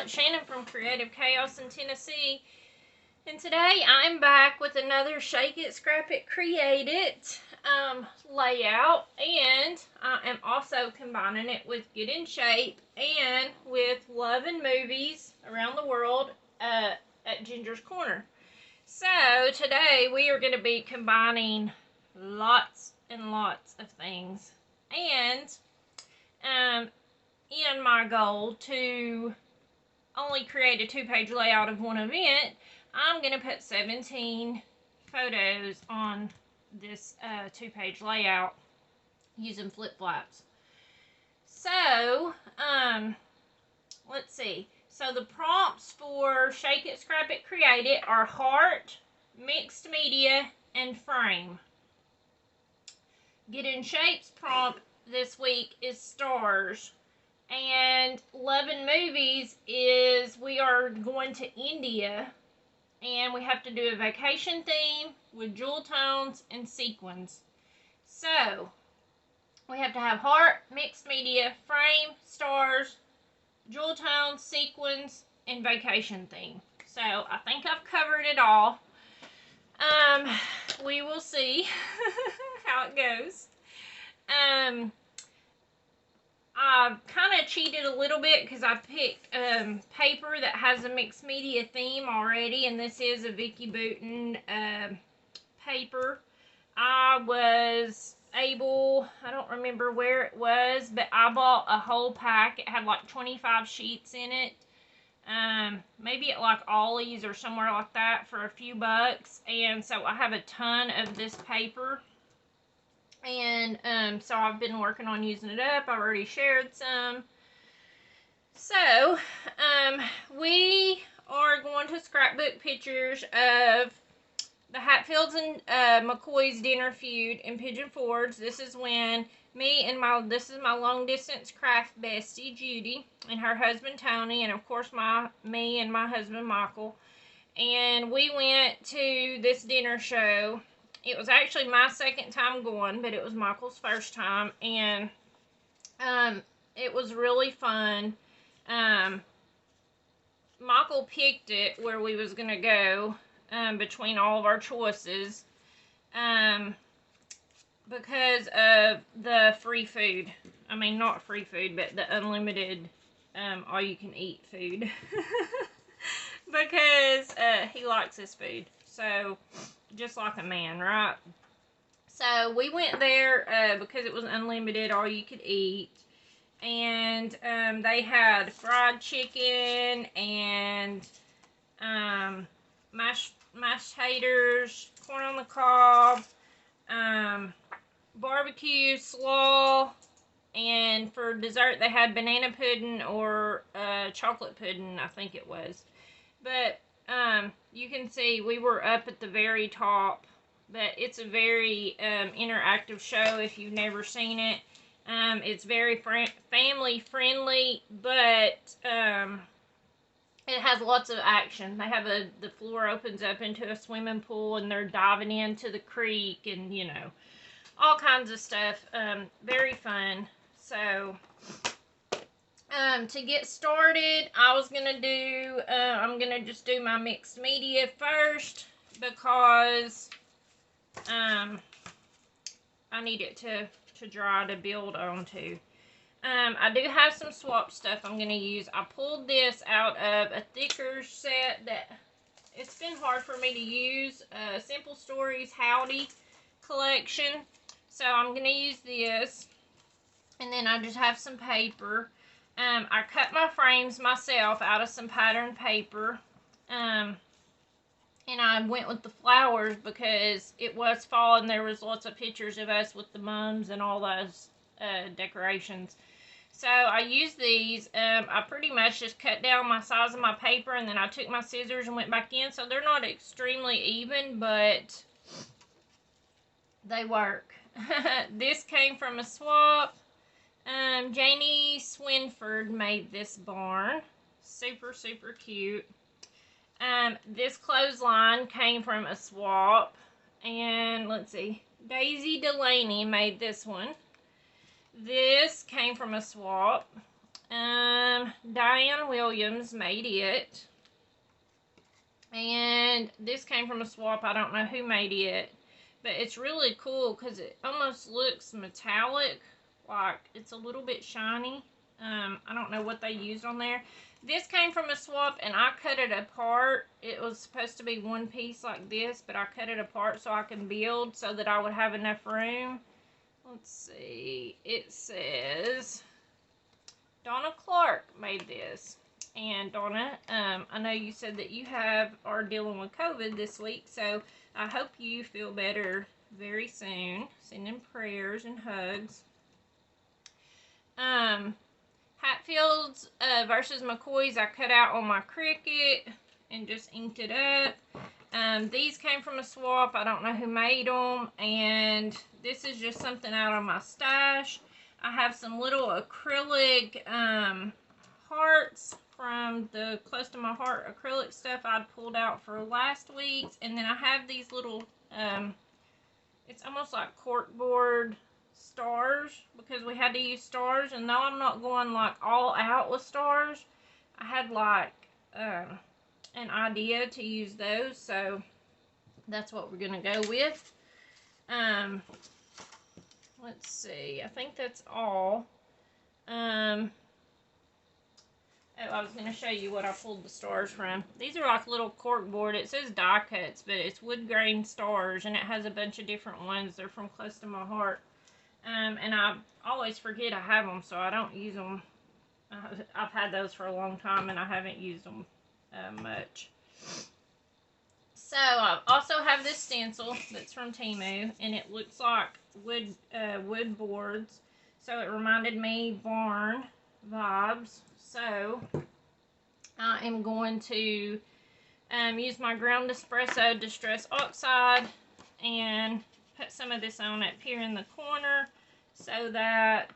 Shannon from Creative Chaos in Tennessee, and today I'm back with another Shake It, Scrap It, Create It layout, and I am also combining it with Get in Shape and with Love and Movies Around the World at Ginger's Corner. So today we are going to be combining lots and lots of things, and in my goal to only create a 2-page layout of one event, I'm going to put 17 photos on this 2-page layout using flip-flops. So, let's see. So the prompts for Shake It, Scrap It, Create It are heart, mixed media, and frame. Get in Shape's prompt this week is stars. And Love and Movies is we are going to India and we have to do a vacation theme with jewel tones and sequins. So we have to have heart, mixed media, frame, stars, jewel tones, sequins, and vacation theme. So I think I've covered it all. We will see how it goes. I kind of cheated a little bit because I picked paper that has a mixed media theme already, and this is a Vicky Bouton paper. I was able, I don't remember where it was, but I bought a whole pack. It had like 25 sheets in it. Maybe at like Ollie's or somewhere like that for a few bucks, and so I have a ton of this paper. And so I've been working on using it up. I've already shared some. So, we are going to scrapbook pictures of the Hatfields and McCoys dinner feud in Pigeon Forge. This is when this is my long distance craft bestie, Judy, and her husband, Tony, and of course me and my husband, Michael. And we went to this dinner show. It was actually my second time going, but it was Michael's first time, and it was really fun. Michael picked it where we was going to go between all of our choices because of the free food. I mean, not free food, but the unlimited all-you-can-eat food. Because he likes his food. So, just like a man, right? So, we went there because it was unlimited, all you could eat. And they had fried chicken and mashed taters, corn on the cob, barbecue, slaw, and for dessert they had banana pudding or chocolate pudding, I think it was. But you can see we were up at the very top, but it's a very interactive show if you've never seen it. It's very family friendly, but it has lots of action. They have the floor opens up into a swimming pool, and they're diving into the creek, and you know, all kinds of stuff. Very fun. So to get started, I'm gonna just do my mixed media first because I need it to dry to build onto. I do have some swap stuff I'm gonna use. I pulled this out of a thicker set that it's been hard for me to use. Simple Stories Howdy collection. So I'm gonna use this, and then I just have some paper. I cut my frames myself out of some pattern paper, and I went with the flowers because it was fall and there was lots of pictures of us with the mums and all those decorations. So I used these. I pretty much just cut down my size of my paper, and then I took my scissors and went back in. So they're not extremely even, but they work. This came from a swap. Janie Swinford made this barn. Super, super cute. This clothesline came from a swap. And let's see. Daisy Delaney made this one. This came from a swap. Diane Williams made it. And this came from a swap. I don't know who made it. But it's really cool because it almost looks metallic. Like it's a little bit shiny. I don't know what they used on there. This came from a swap and I cut it apart. It was supposed to be one piece like this, but I cut it apart so I can build so that I would have enough room. Let's see. It says Donna Clark made this. And Donna, I know you said that you are dealing with COVID this week, so I hope you feel better very soon. Sending prayers and hugs. Hatfields versus McCoys, I cut out on my Cricut and just inked it up. These came from a swap. I don't know who made them. And this is just something out of my stash. I have some little acrylic hearts from the Close to My Heart acrylic stuff I'd pulled out for last week's. And then I have these little, it's almost like corkboard stars because we had to use stars. And though I'm not going like all out with stars, I had like an idea to use those. So that's what we're going to go with. Let's see. I think that's all. Oh, I was going to show you what I pulled the stars from. These are like little corkboard. It says die cuts, but it's wood grain stars, and it has a bunch of different ones. They're from Close to My Heart. And I always forget I have them, so I don't use them. I've had those for a long time, and I haven't used them much. So, I also have this stencil that's from Temu, and it looks like wood boards. So, it reminded me barn vibes. So, I am going to use my ground espresso distress oxide and put some of this on up here in the corner so that,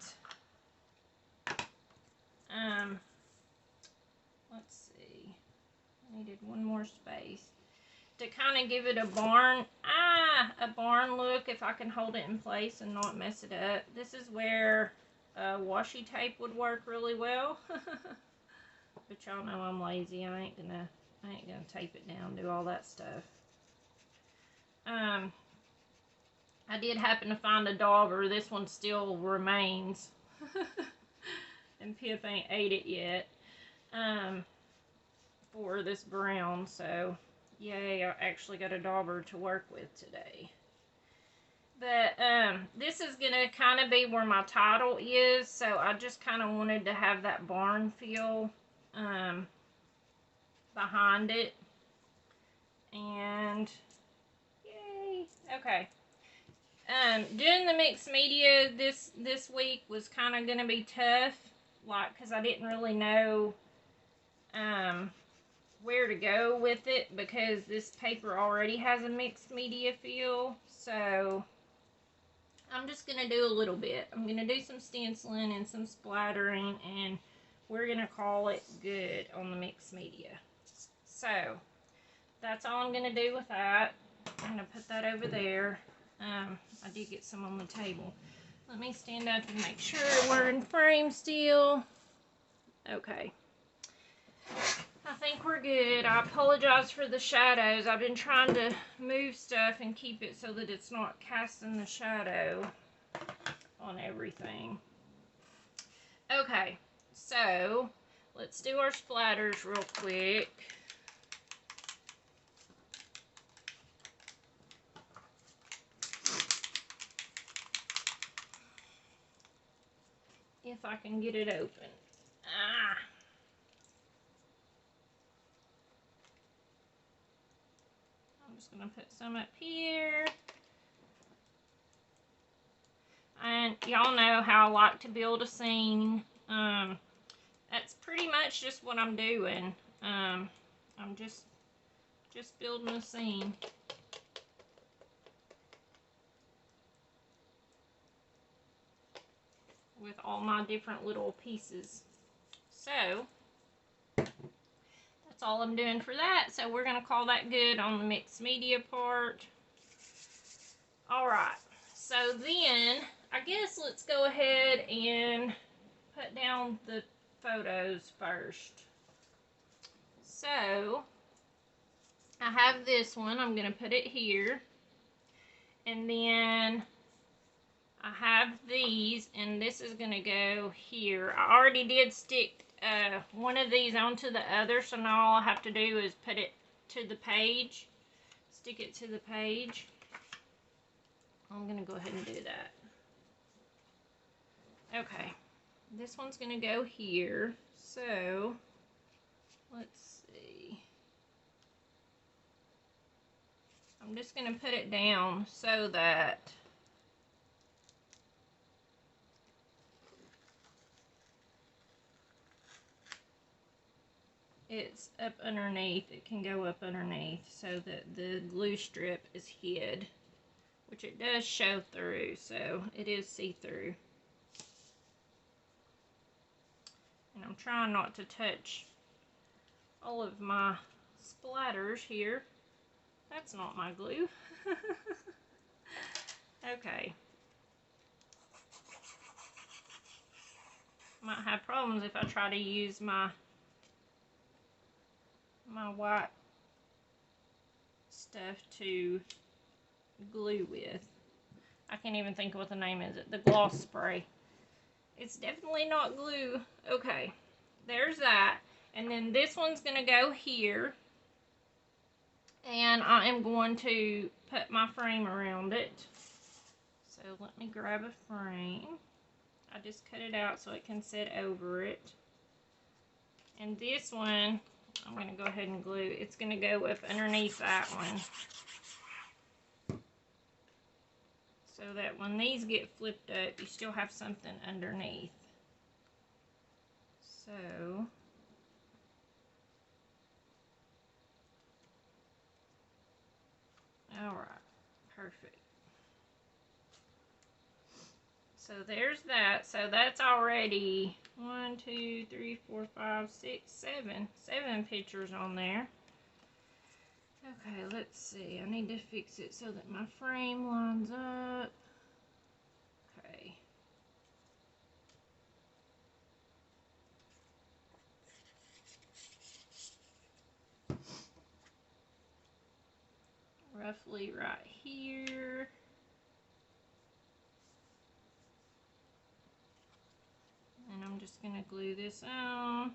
let's see, I needed one more space to kind of give it a barn look if I can hold it in place and not mess it up. This is where washi tape would work really well. But y'all know I'm lazy. I ain't gonna tape it down, do all that stuff. I did happen to find a dauber. This one still remains. And Pip ain't ate it yet. For this brown, so yay, I actually got a dauber to work with today. But this is going to kind of be where my title is, so I just kind of wanted to have that barn feel behind it. And yay, okay. Doing the mixed media this week was kind of going to be tough, like, because I didn't really know where to go with it, because this paper already has a mixed media feel. So I'm just going to do a little bit. I'm going to do some stenciling and some splattering, and we're going to call it good on the mixed media. So that's all I'm going to do with that. I'm going to put that over there. I did get some on the table. Let me stand up and make sure we're in frame still. Okay. I think we're good. I apologize for the shadows. I've been trying to move stuff and keep it so that it's not casting the shadow on everything. Okay, so let's do our splatters real quick. If I can get it open. I'm just going to put some up here. And y'all know how I like to build a scene. That's pretty much just what I'm doing. I'm just building a scene. With all my different little pieces. So that's all I'm doing for that. So we're going to call that good on the mixed media part. Alright, so then I guess let's go ahead and put down the photos first. So, I have this one. I'm going to put it here. And then I have these, and this is going to go here. I already did stick one of these onto the other, so now all I have to do is put it to the page. Stick it to the page. I'm going to go ahead and do that. Okay. This one's going to go here. So, let's see. I'm just going to put it down so that it's up underneath. It can go up underneath so that the glue strip is hid, which it does show through, so it is see-through. And I'm trying not to touch all of my splatters here. That's not my glue. Okay. Might have problems if I try to use my white stuff to glue with. I can't even think of what the name is. The gloss spray. It's definitely not glue. Okay, there's that. And then this one's going to go here. And I am going to put my frame around it. So let me grab a frame. I just cut it out so it can sit over it. And this one, I'm going to go ahead and glue. It's going to go up underneath that one. So that when these get flipped up, you still have something underneath. So, alright, perfect. So there's that. So that's already 1, 2, 3, 4, 5, 6, 7. 7 pictures on there. Okay, let's see. I need to fix it so that my frame lines up. Okay. Roughly right here. And I'm just going to glue this on.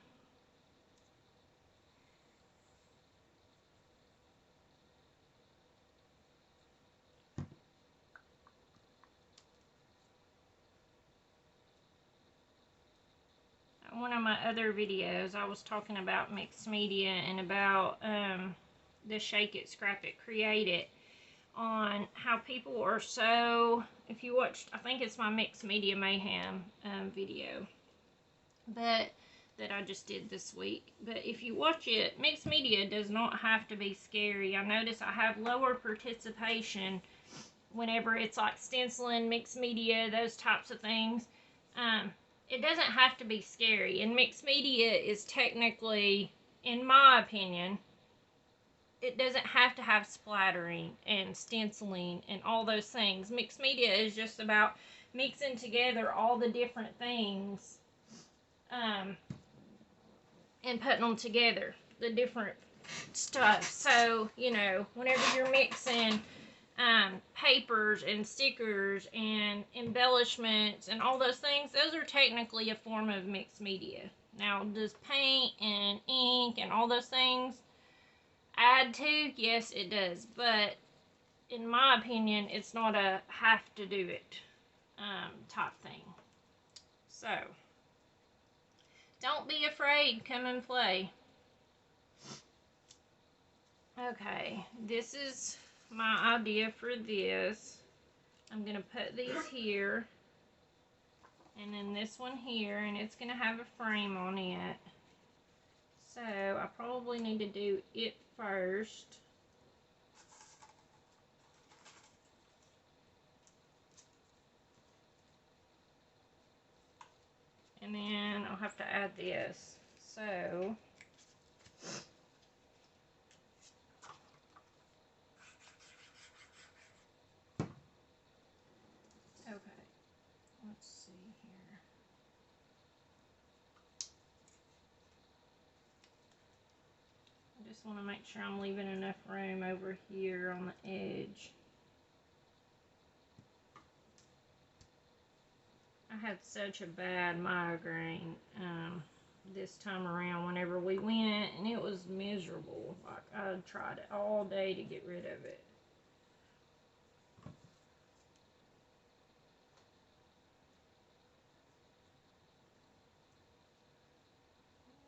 One of my other videos, I was talking about mixed media and about the Shake It, Scrap It, Create It, on how people are so, if you watched, I think it's my Mixed Media Mayhem video that I just did this week. But if you watch it, mixed media does not have to be scary. I notice I have lower participation whenever it's like stenciling, mixed media, those types of things. It doesn't have to be scary. And mixed media is technically, in my opinion, it doesn't have to have splattering and stenciling and all those things. Mixed media is just about mixing together all the different things and putting them together, the different stuff. So, you know, whenever you're mixing papers and stickers and embellishments and all those things, those are technically a form of mixed media. Now, does paint and ink and all those things add to? Yes, it does. But in my opinion, it's not a have to do it type thing. So, don't be afraid. Come and play. Okay, this is my idea for this. I'm going to put these here, and then this one here, and it's going to have a frame on it. So I probably need to do it first. And then I'll have to add this. So okay, let's see here. just want to make sure I'm leaving enough room over here on the edge. I had such a bad migraine this time around whenever we went, and it was miserable. Like, I tried it all day to get rid of it.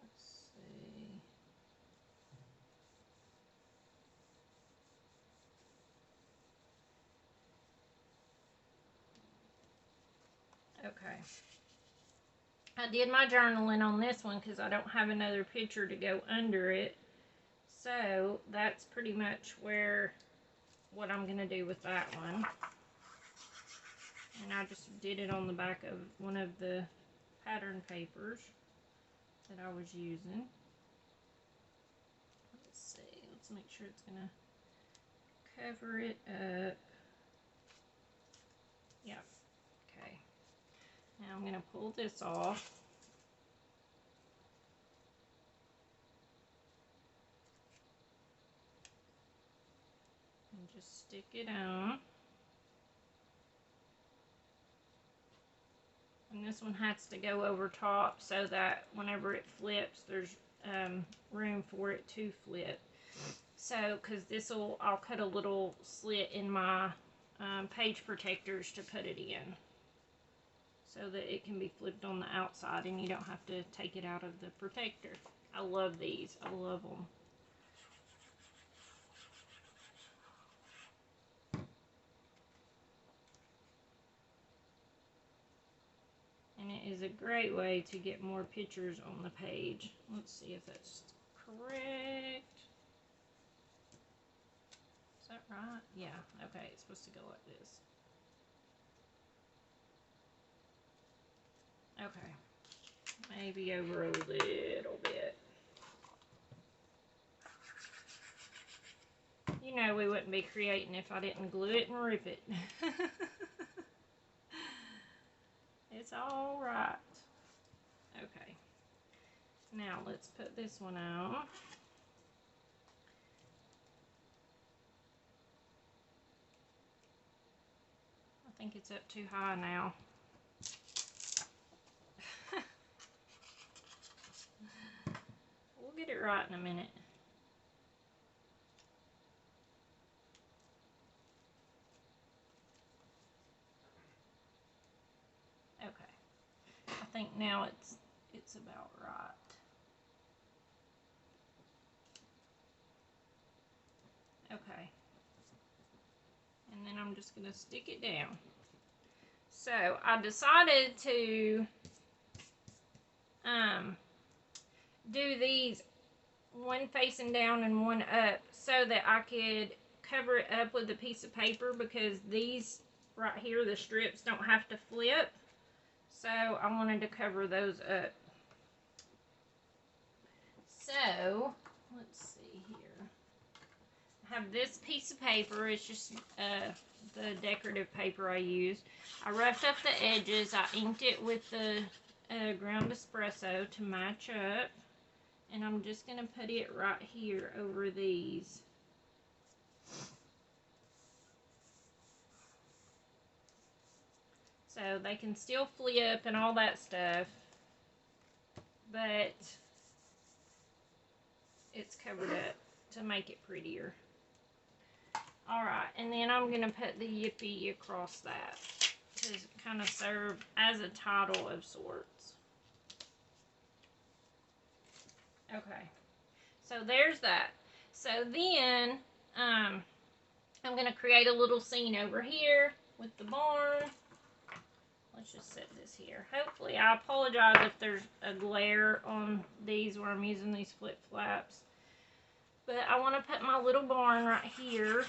Let's see. Okay. I did my journaling on this one because I don't have another picture to go under it. So that's pretty much what I'm going to do with that one. And I just did it on the back of one of the pattern papers that I was using. Let's see. Let's make sure it's going to cover it up. Yep. Okay. Now I'm going to pull this off. And just stick it on. And this one has to go over top so that whenever it flips, there's room for it to flip. So, because I'll cut a little slit in my page protectors to put it in, so that it can be flipped on the outside and you don't have to take it out of the protector. I love these. I love them. And it is a great way to get more pictures on the page. Let's see if that's correct. Is that right? Yeah. Okay, it's supposed to go like this. Okay. Maybe over a little bit. You know we wouldn't be creating if I didn't glue it and rip it. It's all right. Okay. Now let's put this one on. I think it's up too high now. We'll get it right in a minute. Okay. I think now it's about right. Okay. And then I'm just going to stick it down. So I decided to do these one facing down and one up so that I could cover it up with a piece of paper, because these right here, the strips, don't have to flip. So I wanted to cover those up. So let's see here. I have this piece of paper. It's just the decorative paper I used. I roughed up the edges. I inked it with the ground espresso to match up. And I'm just going to put it right here over these. So they can still flip and all that stuff, but it's covered up to make it prettier. Alright, and then I'm going to put the Yippee across that to kind of serve as a title of sorts. Okay, so there's that. So then I'm going to create a little scene over here with the barn. Let's just set this here. Hopefully, I apologize if there's a glare on these where I'm using these flip flaps. But I want to put my little barn right here.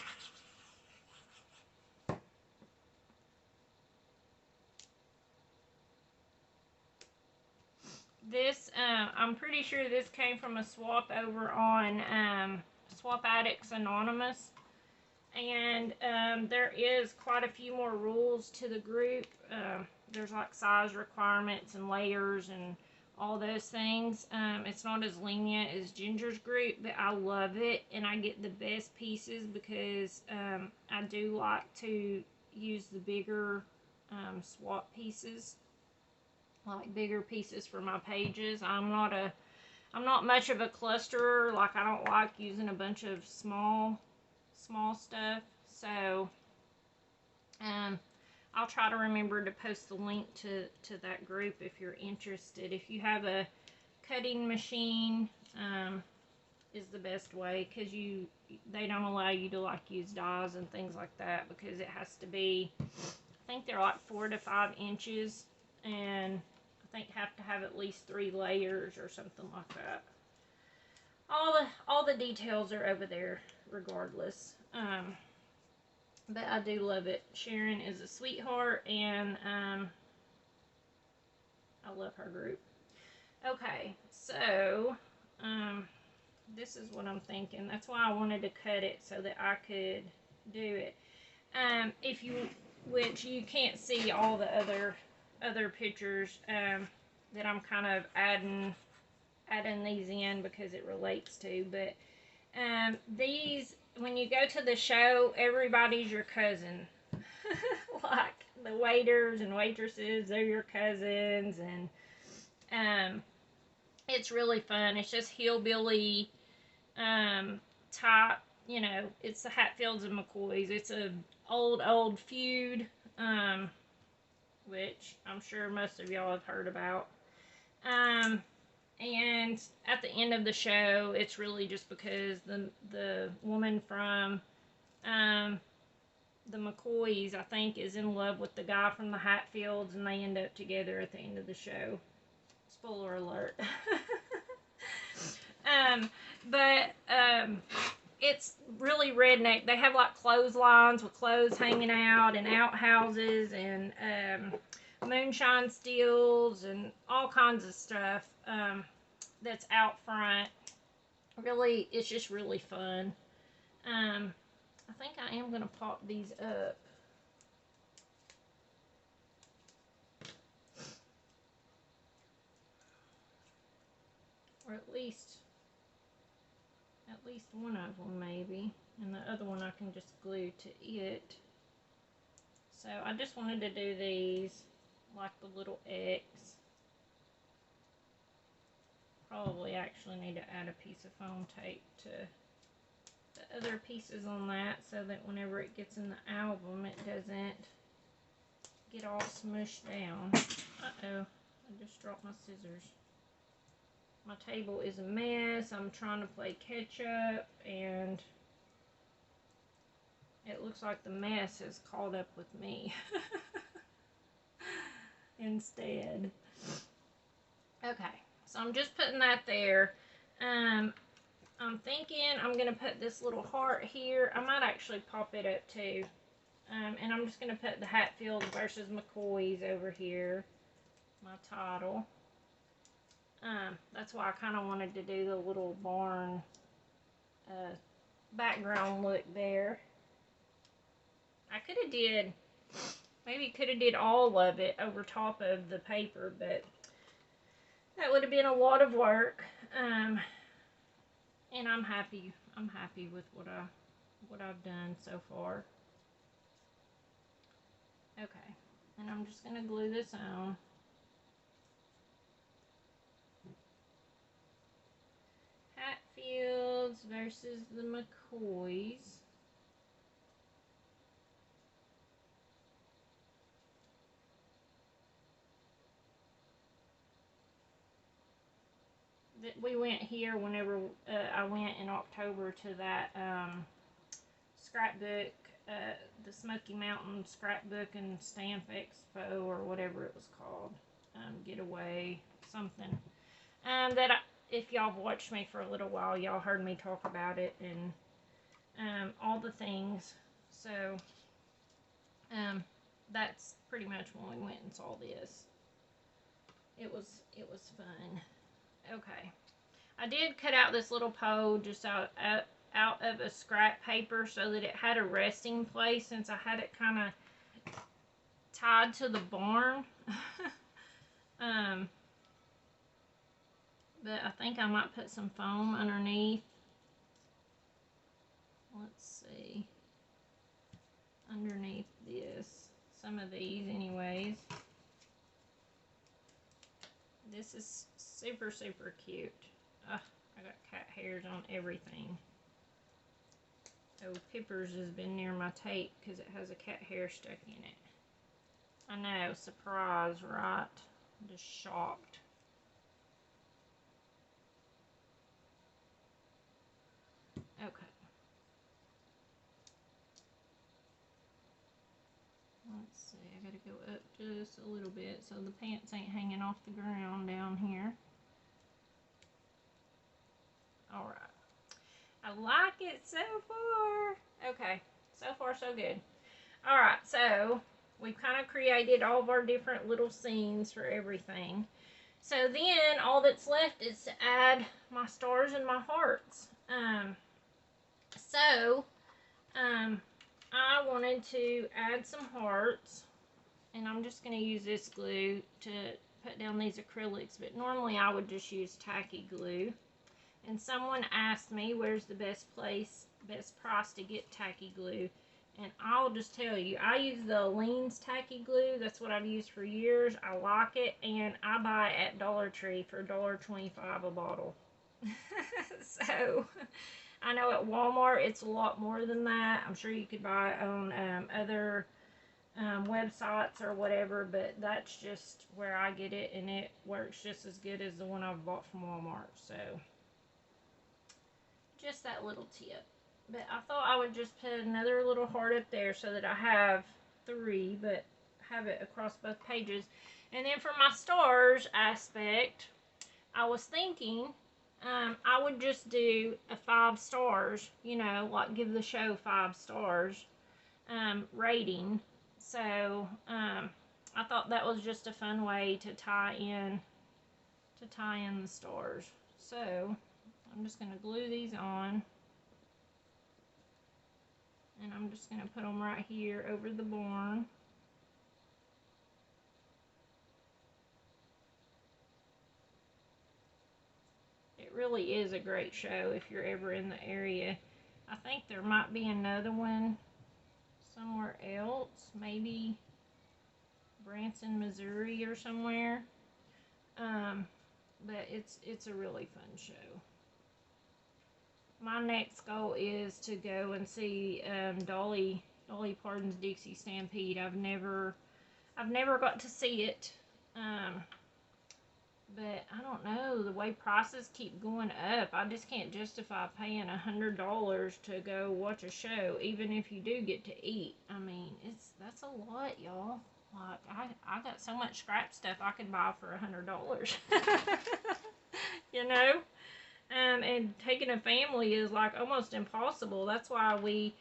This, I'm pretty sure this came from a swap over on Swap Addicts Anonymous. And there is quite a few more rules to the group. There's like size requirements and layers and all those things. It's not as lenient as Ginger's group, but I love it, and I get the best pieces because I do like to use the bigger swap pieces, like bigger pieces for my pages. I'm not much of a clusterer. Like, I don't like using a bunch of small stuff. So I'll try to remember to post the link to that group if you're interested. If you have a cutting machine, is the best way, because they don't allow you to like use dies and things like that, because it has to be, I think they're like 4 to 5 inches, and I think have to have at least 3 layers or something like that. All the details are over there regardless. But I do love it. Sharon is a sweetheart, and I love her group. Okay, so this is what I'm thinking. That's why I wanted to cut it so that I could do it. Which you can't see all the other pictures that I'm kind of adding these in because it relates to, but these, when you go to the show, everybody's your cousin. Like the waiters and waitresses, they're your cousins, and it's really fun. It's just hillbilly type, it's the Hatfields and McCoys. It's a old feud, which I'm sure most of y'all have heard about. And at the end of the show, it's really just because the woman from the McCoys, I think, is in love with the guy from the Hatfields, and they end up together at the end of the show. Spoiler alert. But it's really redneck. They have like clotheslines with clothes hanging out, and outhouses, and moonshine stills, and all kinds of stuff that's out front. Really, it's just really fun. I think I am going to pop these up. Or at least one of them maybe. And the other one I can just glue to it. So I just wanted to do these like the little X. Probably actually need to add a piece of foam tape to the other pieces on that, so that whenever it gets in the album, it doesn't get all smushed down. Uh-oh, I just dropped my scissors. My table is a mess. I'm trying to play catch up, and it looks like the mess has caught up with me instead. Okay, so I'm just putting that there. I'm thinking I'm going to put this little heart here. I might actually pop it up too. And I'm just going to put the Hatfields versus McCoys over here. My title. That's why I kind of wanted to do the little barn background look there. I could have did all of it over top of the paper, but that would have been a lot of work. And I'm happy with what I've done so far. Okay, and I'm just gonna glue this on. Hatfields versus the McCoys. We went here whenever I went in October to that scrapbook, the Smoky Mountain Scrapbook and Stamp Expo, or whatever it was called, getaway something. If y'all watched me for a little while, y'all heard me talk about it and all the things. So that's pretty much when we went and saw this. It was fun. Okay, I did cut out this little pole just out of a scrap paper so that it had a resting place, since I had it kind of tied to the barn. But I think I might put some foam underneath. Let's see. Underneath this. Some of these anyways. This is super, super cute. I got cat hairs on everything. Oh, Pippers has been near my tape because it has a cat hair stuck in it. I know, surprise, right? I'm just shocked. Okay. Let's see, I gotta go up just a little bit so the pants ain't hanging off the ground down here. Alright. I like it so far. Okay, so far so good. Alright, so we've kind of created all of our different little scenes for everything. So then all that's left is to add my stars and my hearts. I wanted to add some hearts, and I'm just going to use this glue to put down these acrylics, but normally I would just use tacky glue. And someone asked me where's the best price to get tacky glue. And I'll just tell you, I use the Lean's tacky glue. That's what I've used for years. I like it, and I buy it at Dollar Tree for $1.25 a bottle. So, I know at Walmart it's a lot more than that. I'm sure you could buy it on other websites or whatever, but that's just where I get it, and it works just as good as the one I've bought from Walmart. So, just that little tip. But I thought I would just put another little heart up there so that I have 3, but have it across both pages. And then for my stars aspect, I was thinking I would just do a 5 stars, you know, like give the show 5 stars rating. So I thought that was just a fun way to tie in the stars. So I'm just going to glue these on. And I'm just going to put them right here over the barn. It really is a great show if you're ever in the area. I think there might be another one somewhere else. Maybe Branson, Missouri or somewhere. But it's a really fun show. My next goal is to go and see Dolly Parton's Dixie Stampede. I've never got to see it, but I don't know, the way prices keep going up, I just can't justify paying $100 to go watch a show, even if you do get to eat. I mean, that's a lot, y'all. Like I got so much scrap stuff I could buy for $100, you know. And taking a family is like almost impossible. That's why we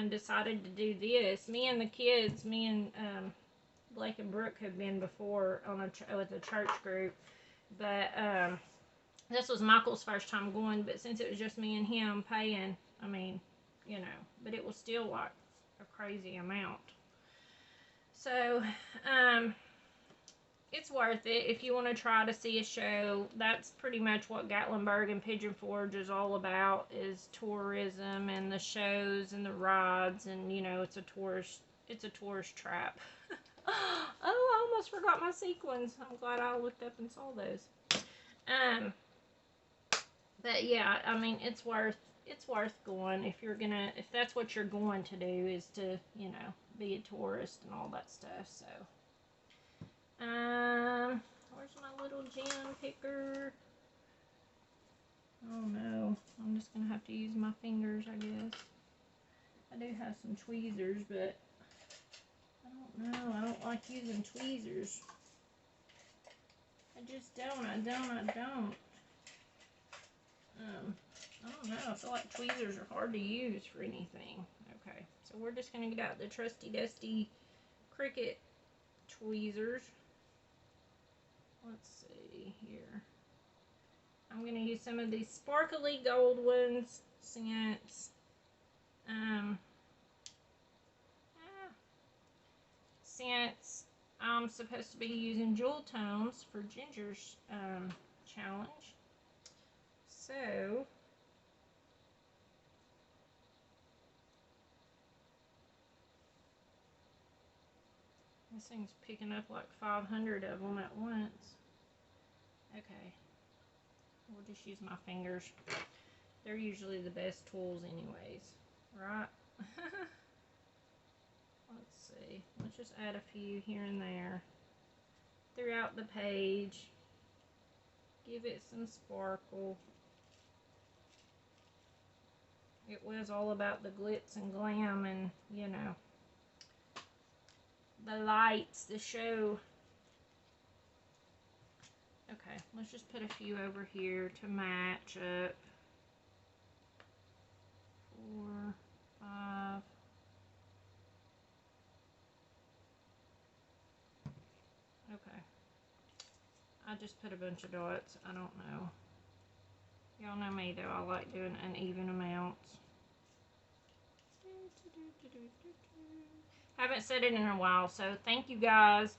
decided to do this. Me and the kids, Blake and Brooke have been before on with a church group, but this was Michael's first time going. But since it was just me and him paying, I mean, you know, but it was still like a crazy amount. So, it's worth it if you want to try to see a show. That's pretty much what Gatlinburg and Pigeon Forge is all about, is tourism and the shows and the rides, and you know, it's a tourist trap. Oh, I almost forgot my sequins. I'm glad I looked up and saw those. But yeah, I mean, it's worth going if that's what you're going to do, is to, you know, be a tourist and all that stuff. So where's my little gem picker? Oh no, I'm just gonna have to use my fingers, I guess. I do have some tweezers, but I don't know, I don't like using tweezers. I just don't. I don't know, I feel like tweezers are hard to use for anything. Okay, so we're just gonna get out the trusty dusty Cricut tweezers. Let's see here. I'm going to use some of these sparkly gold ones since I'm supposed to be using jewel tones for Ginger's challenge. So, this thing's picking up like 500 of them at once. Okay, we'll just use my fingers. They're usually the best tools anyways, right? Let's see, let's just add a few here and there throughout the page. Give it some sparkle. It was all about the glitz and glam and, you know, the lights, the show. Okay, let's just put a few over here to match up. 4, 5. Okay. I just put a bunch of dots. I don't know. Y'all know me though. I like doing uneven amounts. Haven't said it in a while, so thank you guys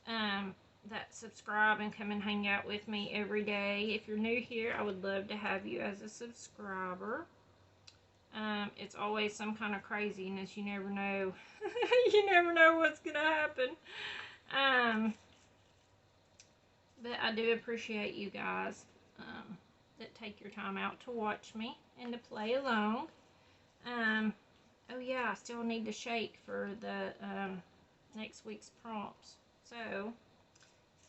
that subscribe and come and hang out with me every day. If you're new here, I would love to have you as a subscriber. It's always some kind of craziness. You never know. You never know what's gonna happen. But I do appreciate you guys that take your time out to watch me and to play along. Oh yeah, I still need to shake for the next week's prompts. So,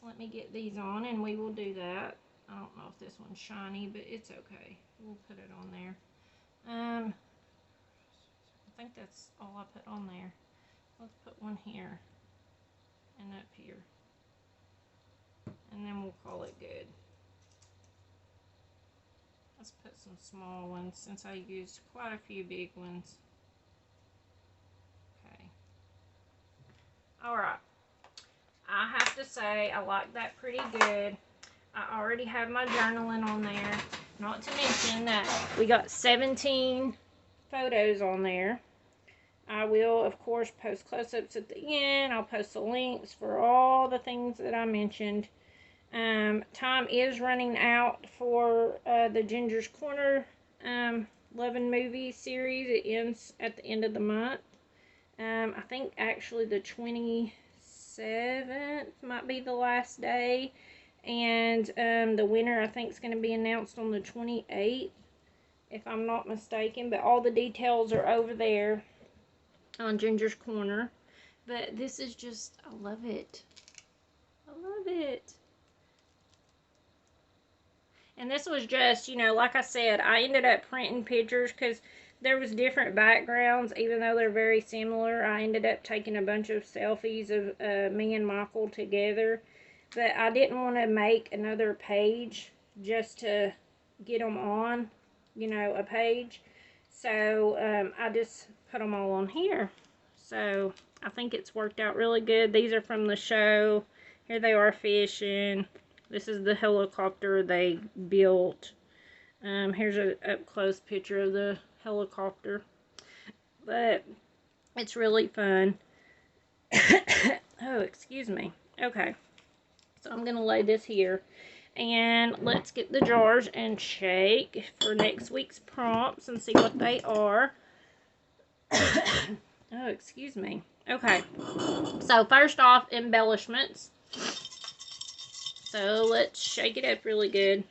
let me get these on and we will do that. I don't know if this one's shiny, but it's okay. We'll put it on there. I think that's all I put on there. Let's put one here and up here. And then we'll call it good. Let's put some small ones since I used quite a few big ones. Okay. Alright. I have to say I like that pretty good. I already have my journaling on there. Not to mention that we got 17 photos on there. I will, of course, post close-ups at the end. I'll post the links for all the things that I mentioned. Time is running out for the Ginger's Corner Love and Movie series. It ends at the end of the month. I think actually the 27th might be the last day. And the winner I think is going to be announced on the 28th, if I'm not mistaken. But all the details are over there on Ginger's Corner. But this is just, I love it. I love it. And this was just, you know, like I said, I ended up printing pictures because there was different backgrounds, even though they're very similar. I ended up taking a bunch of selfies of me and Michael together. But I didn't want to make another page just to get them on, you know, a page. So I just put them all on here. So I think it's worked out really good. These are from the show. Here they are fishing. This is the helicopter they built. Here's an up-close picture of the helicopter. But it's really fun. Oh, excuse me. Okay. So I'm going to lay this here. And let's get the jars and shake for next week's prompts and see what they are. Oh, excuse me. Okay. So first off, embellishments. So let's shake it up really good.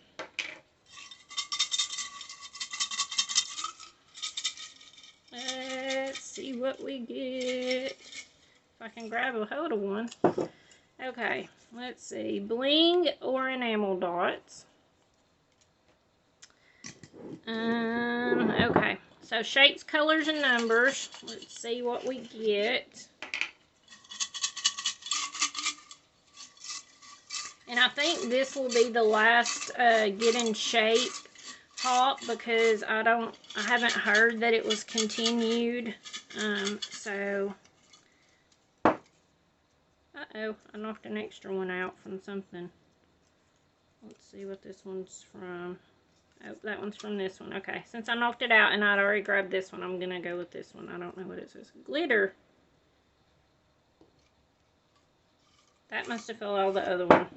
Let's see what we get. If I can grab a hold of one. Okay, let's see. Bling or enamel dots. Okay. So shapes, colors, and numbers. Let's see what we get. And I think this will be the last get in shape haul because I haven't heard that it was continued. So uh-oh, I knocked an extra one out from something. Let's see what this one's from. Oh, that one's from this one. Okay, since I knocked it out and I'd already grabbed this one, I'm gonna go with this one. I don't know what it says. Glitter. That must have fell out of the other one,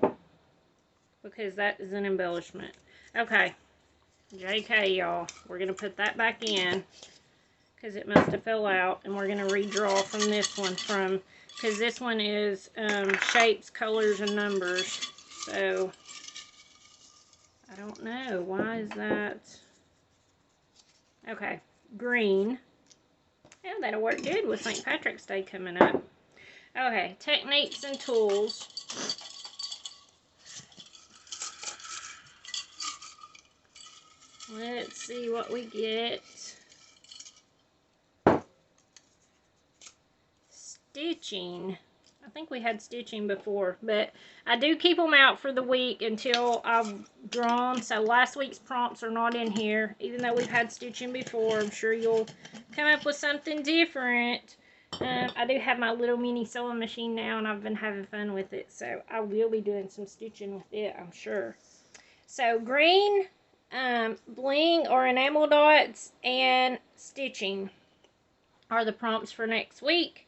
because that is an embellishment. Okay. JK, y'all. We're going to put that back in because it must have fell out. And we're going to redraw from this one because this one is shapes, colors, and numbers. So, I don't know. Why is that? Okay. Green. Yeah, that'll work good with St. Patrick's Day coming up. Okay. Techniques and tools. Let's see what we get. Stitching. I think we had stitching before, but I do keep them out for the week until I've drawn. So last week's prompts are not in here, even though we've had stitching before. I'm sure you'll come up with something different. I do have my little mini sewing machine now, and I've been having fun with it. So I will be doing some stitching with it, I'm sure. So green, bling or enamel dots, and stitching are the prompts for next week.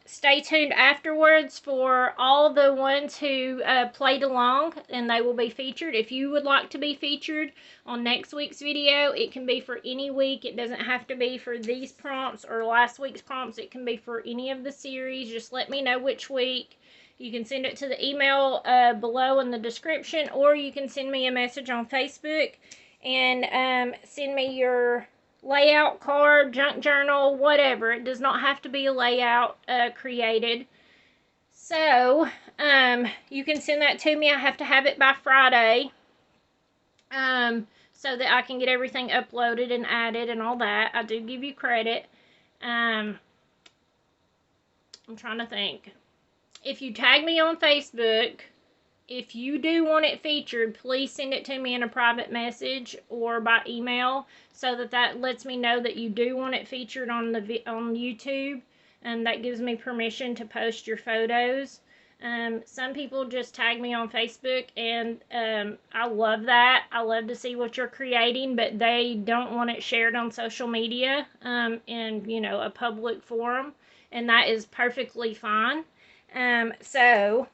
Stay tuned afterwards for all the ones who played along, and they will be featured. If you would like to be featured on next week's video, it can be for any week. It doesn't have to be for these prompts or last week's prompts. It can be for any of the series. Just let me know which week. You can send it to the email below in the description, or you can send me a message on Facebook and send me your layout card, junk journal, whatever. It does not have to be a layout created. So, you can send that to me. I have to have it by Friday so that I can get everything uploaded and added and all that. I do give you credit. I'm trying to think. If you tag me on Facebook, if you do want it featured, please send it to me in a private message or by email so that lets me know that you do want it featured on YouTube, and that gives me permission to post your photos. Some people just tag me on Facebook, and I love that. I love to see what you're creating, but they don't want it shared on social media in, you know, a public forum, and that is perfectly fine. So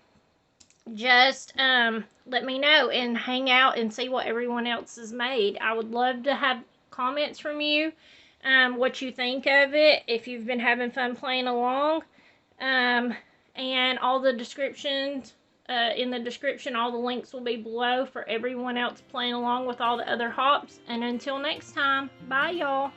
just let me know and hang out and see what everyone else has made. I would love to have comments from you, what you think of it, if you've been having fun playing along, and all the descriptions, in the description, all the links will be below for everyone else playing along with all the other hops. And until next time, bye y'all.